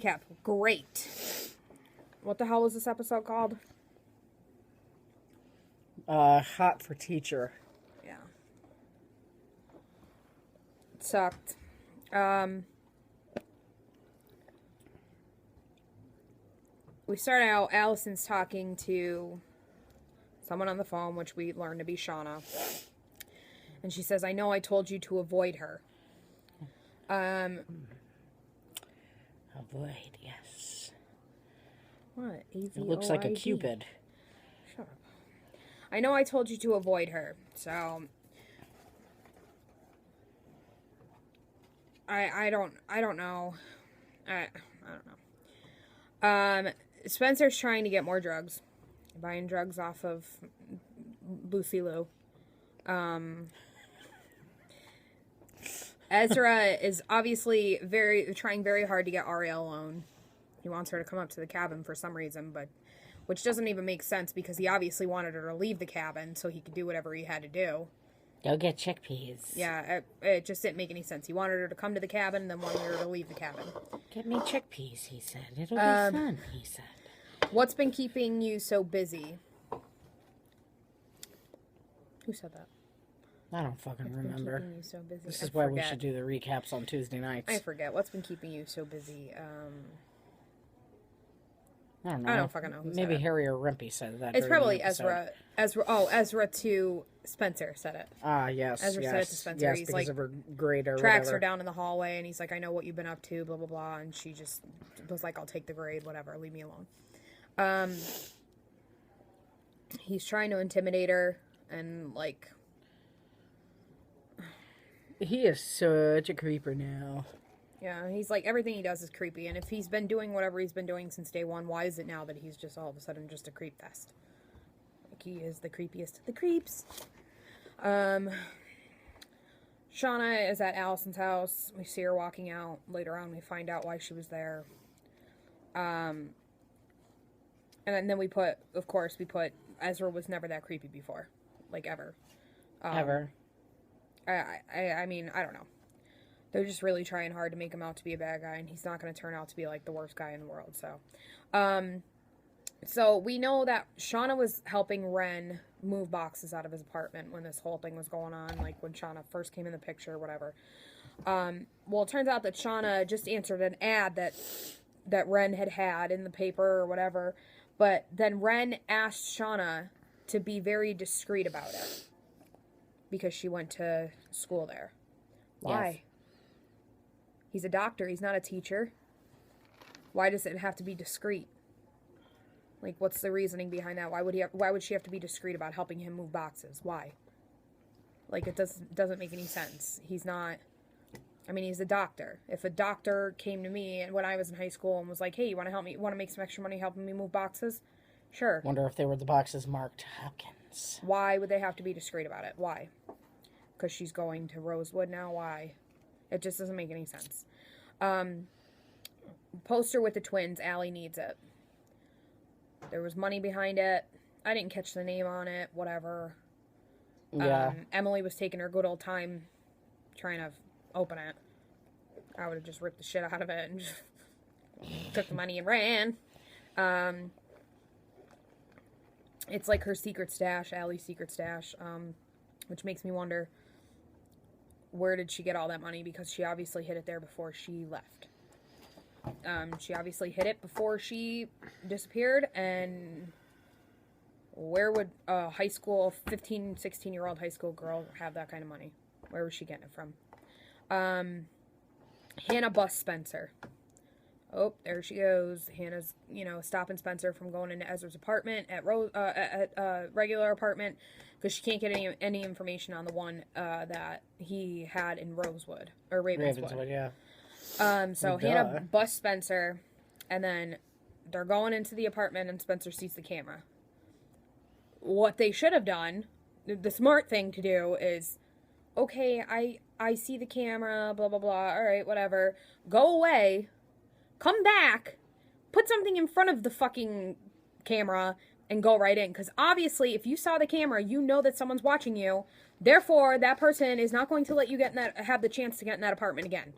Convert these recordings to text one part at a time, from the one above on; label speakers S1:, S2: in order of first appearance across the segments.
S1: recap. Great. What the hell was this episode called?
S2: Hot for teacher.
S1: Yeah. It sucked. We start out, Allison's talking to someone on the phone, which we learned to be Shana. And she says, I know I told you to avoid her.
S2: Avoid, yes.
S1: What?
S2: It looks like a cupid.
S1: Shut up. I know I told you to avoid her, so I don't know. I don't know. Spencer's trying to get more drugs. Buying drugs off of Lucy Lou. Ezra is obviously trying very hard to get Ariel alone. He wants her to come up to the cabin for some reason, but which doesn't even make sense because he obviously wanted her to leave the cabin so he could do whatever he had to do.
S2: Go get chickpeas.
S1: Yeah, it just didn't make any sense. He wanted her to come to the cabin, then wanted her to leave the cabin.
S2: Get me chickpeas, he said. It'll be fun, he said.
S1: What's been keeping you so busy? Who said that?
S2: I don't fucking remember.
S1: Keeping you so busy?
S2: This is why we should do the recaps on Tuesday nights.
S1: I forget. What's been keeping you so busy?
S2: I don't know.
S1: I don't fucking know.
S2: Maybe Harry or Rimpy said that.
S1: It's probably Ezra. Ezra to Spencer said it.
S2: Ah, yes.
S1: Ezra said it to Spencer.
S2: Yes,
S1: he's
S2: because
S1: like,
S2: of her grade or
S1: tracks
S2: whatever.
S1: her down in the hallway, and he's like, I know what you've been up to, blah, blah, blah. And she just was like, I'll take the grade, whatever, leave me alone. He's trying to intimidate her, and like...
S2: He is such a creeper now.
S1: Yeah, he's like, everything he does is creepy, and if he's been doing whatever he's been doing since day one, why is it now that he's just all of a sudden just a creep fest? Like, he is the creepiest of the creeps. Shauna is at Allison's house. We see her walking out. Later on, we find out why she was there. And then we put Ezra was never that creepy before. Like, ever.
S2: Ever.
S1: I mean, I don't know. They're just really trying hard to make him out to be a bad guy, and he's not going to turn out to be, like, the worst guy in the world, so. So we know that Shauna was helping Ren move boxes out of his apartment when this whole thing was going on, like, when Shauna first came in the picture or whatever. Well, it turns out that Shauna just answered an ad that Ren had in the paper or whatever, but then Ren asked Shauna to be very discreet about it because she went to school there. Why? Yes. He's a doctor. He's not a teacher. Why does it have to be discreet? Like, what's the reasoning behind that? Why would she have to be discreet about helping him move boxes? Why? Like, it doesn't make any sense. He's not... I mean, he's a doctor. If a doctor came to me and when I was in high school and was like, hey, you want to help me? Want to make some extra money helping me move boxes? Sure.
S2: Wonder if they were the boxes marked Hopkins.
S1: Why would they have to be discreet about it? Why? Because she's going to Rosewood now? Why? It just doesn't make any sense. Poster with the twins. Allie needs it. There was money behind it. I didn't catch the name on it. Whatever.
S2: Yeah.
S1: Emily was taking her good old time trying to open it. I would have just ripped the shit out of it and just took the money and ran. It's like her secret stash, Allie's secret stash, which makes me wonder, where did she get all that money? Because she obviously hid it there before she left. She obviously hid it before she disappeared, and where would a 15, 16-year-old high school girl have that kind of money? Where was she getting it from? Hannah busts Spencer. Oh, there she goes. Hannah's, stopping Spencer from going into Ezra's apartment at regular apartment because she can't get any information on the one that he had in Rosewood or Ravenswood.
S2: Yeah.
S1: So Hannah busts Spencer, and then they're going into the apartment, and Spencer sees the camera. What they should have done, the smart thing to do is, okay, I see the camera, blah, blah, blah, all right, whatever. Go away, come back, put something in front of the fucking camera, and go right in. Because obviously, if you saw the camera, you know that someone's watching you. Therefore, that person is not going to let you have the chance to get in that apartment again.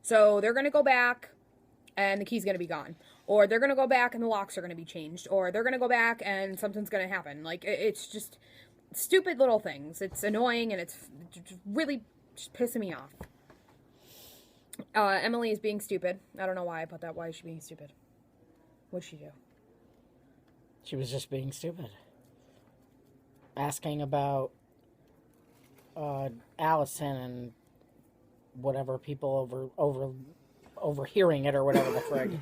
S1: So they're going to go back, and the key's going to be gone. Or they're going to go back and the locks are going to be changed. Or they're going to go back and something's going to happen. Like, it's just stupid little things. It's annoying and it's really just pissing me off. Emily is being stupid. I don't know why I put that. Why is she being stupid? What'd she do?
S2: She was just being stupid. Asking about Allison and whatever people overhearing it or whatever the frig.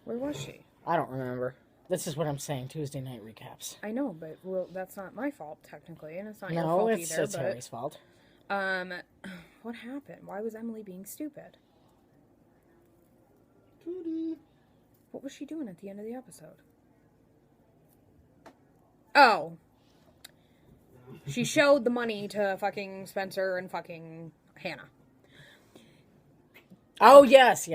S1: Where was she?
S2: I don't remember. This is what I'm saying. Tuesday night recaps.
S1: I know, but that's not my fault technically, and it's not your fault either.
S2: No, it's Harry's fault.
S1: What happened? Why was Emily being stupid? What was she doing at the end of the episode? Oh. She showed the money to fucking Spencer and fucking Hannah.
S2: Oh, yes.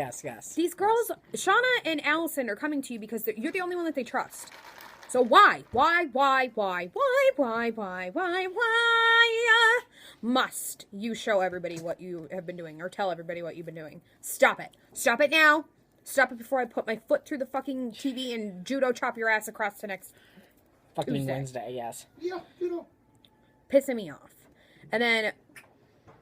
S1: These girls, Shana and Allison, are coming to you because you're the only one that they trust. So why must you show everybody what you have been doing or tell everybody what you've been doing? Stop it. Stop it now. Stop it before I put my foot through the fucking TV and judo chop your ass across to next
S2: fucking
S1: Tuesday.
S2: Wednesday, yes.
S3: Yeah, judo.
S1: Pissing me off. And then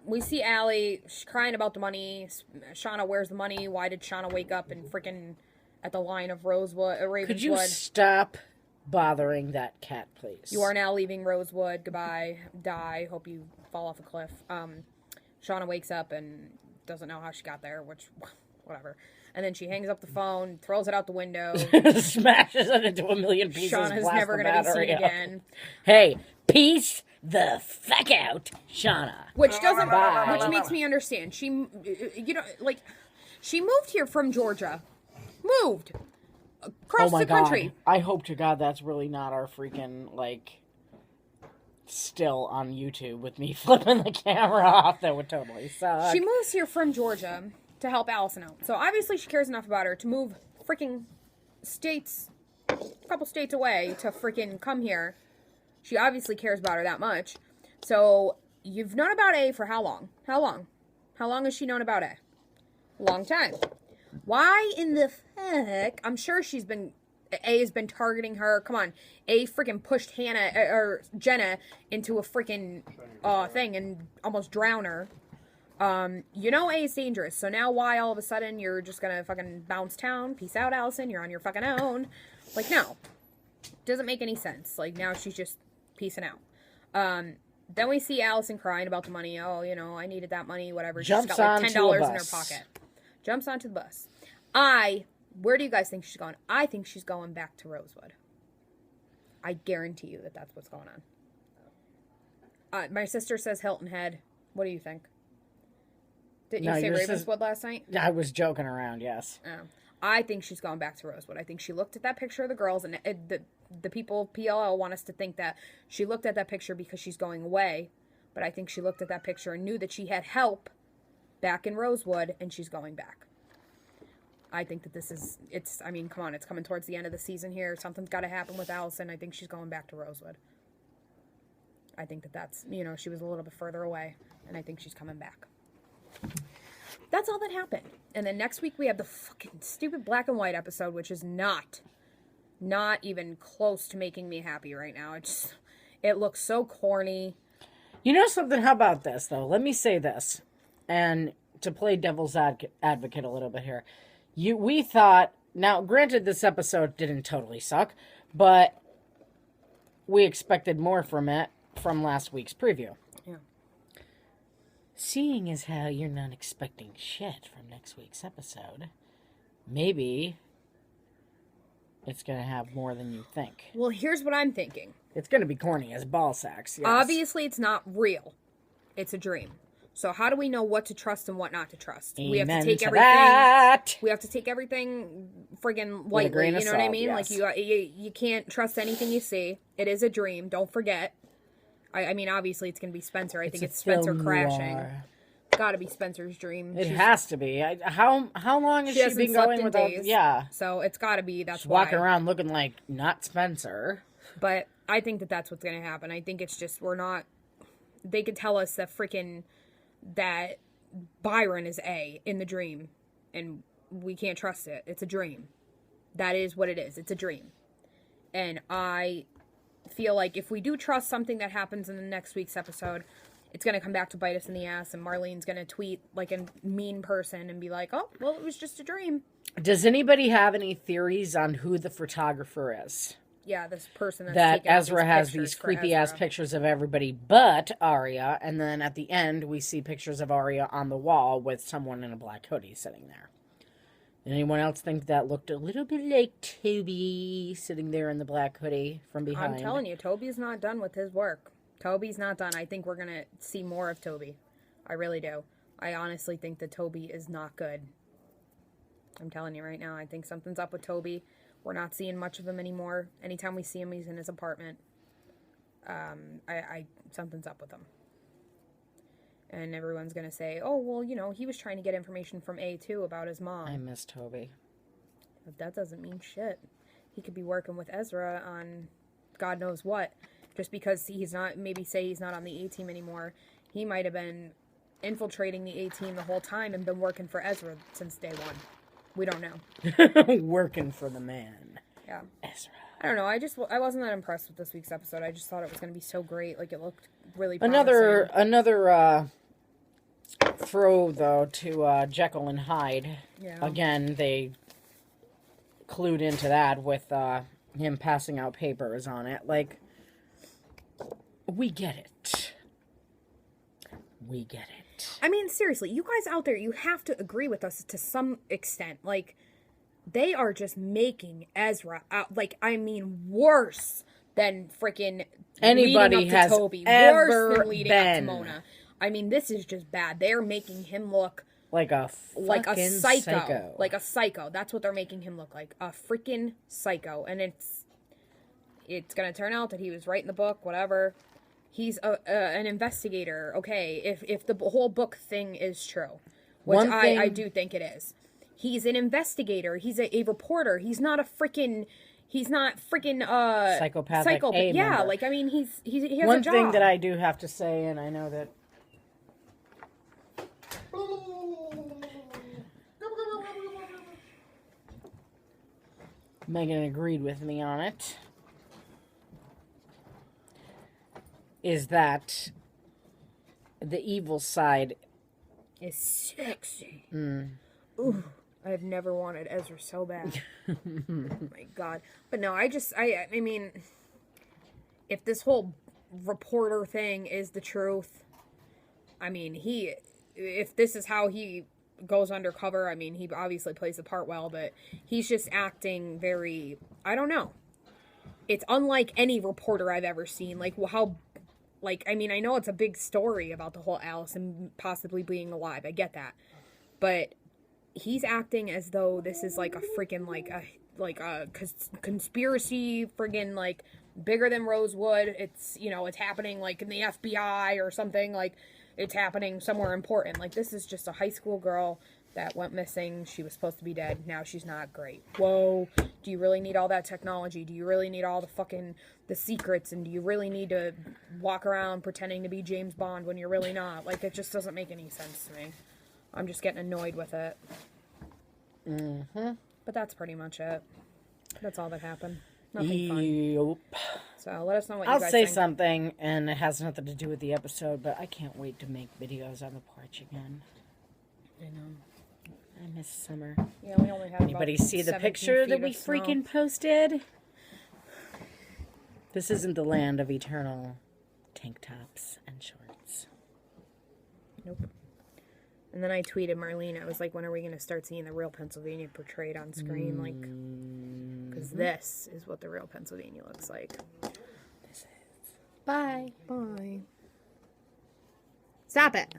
S1: we see Allie, she's crying about the money. Shana, where's the money? Why did Shana wake up and freaking at the line of Ravenswood?
S2: Could you stop bothering that cat, please?
S1: You are now leaving Rosewood. Goodbye. Die. Hope you fall off a cliff. Shana wakes up and doesn't know how she got there, which, whatever. And then she hangs up the phone, throws it out the window.
S2: Smashes it into a million pieces.
S1: Shauna's never going to be seen again.
S2: Hey, peace the fuck out, Shana.
S1: Which makes me understand. She moved here from Georgia. Moved. Across the country.
S2: I hope to God that's really not our freaking, still on YouTube with me flipping the camera off. That would totally suck.
S1: She moves here from Georgia to help Allison out. So obviously she cares enough about her to move freaking a couple states away to freaking come here. She obviously cares about her that much. So you've known about A for how long? How long has she known about A? Long time. Why in the fuck? I'm sure A has been targeting her. Come on. A freaking pushed Jenna into a freaking thing and almost drown her. You know A is dangerous, so now why all of a sudden you're just gonna fucking bounce town? Peace out, Allison, you're on your fucking own. No. Doesn't make any sense. Now she's just peacing out. Then we see Allison crying about the money. Oh, I needed that money, whatever. She's got $10 in her pocket. Jumps onto the bus. Where do you guys think she's going? I think she's going back to Rosewood. I guarantee you that that's what's going on. My sister says Hilton Head. What do you think? Didn't you say Ravenswood last night?
S2: I was joking around, yes.
S1: Oh. I think she's going back to Rosewood. I think she looked at that picture of the girls, and the people, PLL, want us to think that she looked at that picture because she's going away. But I think she looked at that picture and knew that she had help back in Rosewood, and she's going back. I think that come on, it's coming towards the end of the season here. Something's got to happen with Allison. I think she's going back to Rosewood. I think that's, she was a little bit further away, and I think she's coming back. That's all that happened. And then next week we have the fucking stupid black and white episode, which is not even close to making me happy right now. It looks so corny.
S2: You know something? How about this, though? Let me say this. And to play devil's advocate a little bit here. We thought, now granted this episode didn't totally suck, but we expected more from it from last week's preview.
S1: Yeah.
S2: Seeing as how you're not expecting shit from next week's episode, maybe it's going to have more than you think.
S1: Well, here's what I'm thinking.
S2: It's going to be corny as ball sacks, yes.
S1: Obviously, it's not real. It's a dream. So how do we know what to trust and what not to trust?
S2: Amen
S1: we have to take
S2: to
S1: everything.
S2: That.
S1: We have to take everything friggin' lightly. You know what I mean?
S2: Yes.
S1: You can't trust anything you see. It is a dream. Don't forget. I mean, obviously, it's going to be Spencer. I think it's Spencer crashing. Got to be Spencer's dream.
S2: It has to be. How long has she been going without?
S1: Days,
S2: yeah.
S1: So it's got to be. That's
S2: she's
S1: why.
S2: Walking around looking like not Spencer.
S1: But I think that's what's going to happen. I think it's just we're not. They could tell us that Byron is A in the dream, and we can't trust it. It's a dream. That is what it is. It's a dream. And I feel like if we do trust something that happens in the next week's episode, it's going to come back to bite us in the ass, and Marlene's going to tweet like a mean person and be like, oh, well, it was just a dream.
S2: Does anybody have any theories on who the photographer is?
S1: Yeah, this person
S2: that Ezra has these creepy-ass pictures of everybody but Arya, and then at the end, we see pictures of Arya on the wall with someone in a black hoodie sitting there. Anyone else think that looked a little bit like Toby sitting there in the black hoodie from behind?
S1: I'm telling you, Toby's not done with his work. Toby's not done. I think we're going to see more of Toby. I really do. I honestly think that Toby is not good. I'm telling you right now, I think something's up with Toby. We're not seeing much of him anymore. Anytime we see him, he's in his apartment. Something's up with him. And everyone's going to say, oh, well, you know, he was trying to get information from A, too, about his mom.
S2: I miss Toby.
S1: But that doesn't mean shit. He could be working with Ezra on God knows what. Just because he's not, maybe say he's not on the A-team anymore. He might have been infiltrating the A-team the whole time and been working for Ezra since day one. We don't know.
S2: Working for the man.
S1: Yeah.
S2: Ezra.
S1: I don't know. I wasn't that impressed with this week's episode. I just thought it was going to be so great. Like, it looked really promising.
S2: Another throw, though, to Jekyll and Hyde.
S1: Yeah.
S2: Again, they clued into that with him passing out papers on it. Like, we get it. We get it.
S1: I mean, seriously, you guys out there, you have to agree with us to some extent. Like, they are just making Ezra out, like, I mean, worse than freaking
S2: anybody
S1: leading up to
S2: has
S1: Toby.
S2: ever
S1: Worse than leading up to
S2: been.
S1: Mona. I mean, this is just bad. They're making him look
S2: like a
S1: psycho. Like a psycho. That's what they're making him look like. A freaking psycho. And it's going to turn out that he was right in the book, whatever. He's an investigator, okay, if the whole book thing is true, which I do think it is. He's an investigator. He's a reporter. He's not
S2: psychopathic.
S1: Yeah,
S2: member.
S1: like, I mean, he has a job.
S2: One thing that I do have to say, and I know that Megan agreed with me on it, is that the evil side
S1: is sexy. Ooh, I've never wanted Ezra so bad. Oh my God. But no, I mean, if this whole reporter thing is the truth, I mean, if this is how he goes undercover, I mean, he obviously plays the part well, but he's just acting very, I don't know. It's unlike any reporter I've ever seen. Like, I mean, I know it's a big story about the whole Alice and possibly being alive. I get that. But he's acting as though this is like a freaking, like a conspiracy friggin' like bigger than Rosewood. It's, you know, it's happening like in the FBI or something. Like, it's happening somewhere important. Like, this is just a high school girl that went missing. She was supposed to be dead. Now she's not. Great. Whoa. Do you really need all that technology? Do you really need all the secrets? And do you really need to walk around pretending to be James Bond when you're really not? Like, it just doesn't make any sense to me. I'm just getting annoyed with it.
S2: Mm-hmm.
S1: But that's pretty much it. That's all that happened. Nothing fun.
S2: Yep.
S1: So let us know what you
S2: I'll
S1: guys
S2: say
S1: think.
S2: something, and it has nothing to do with the episode, but I can't wait to make videos on the porch again.
S1: I know.
S2: I miss summer.
S1: Yeah, we only have
S2: Anybody
S1: about
S2: see the
S1: 17
S2: picture
S1: feet
S2: that we
S1: of snow.
S2: freaking posted? This isn't the land of eternal tank tops and shorts.
S1: Nope. And then I tweeted Marlene, I was like, when are we going to start seeing the real Pennsylvania portrayed on screen? Like, because this is what the real Pennsylvania looks like.
S2: This is. Bye.
S1: Bye. Stop it.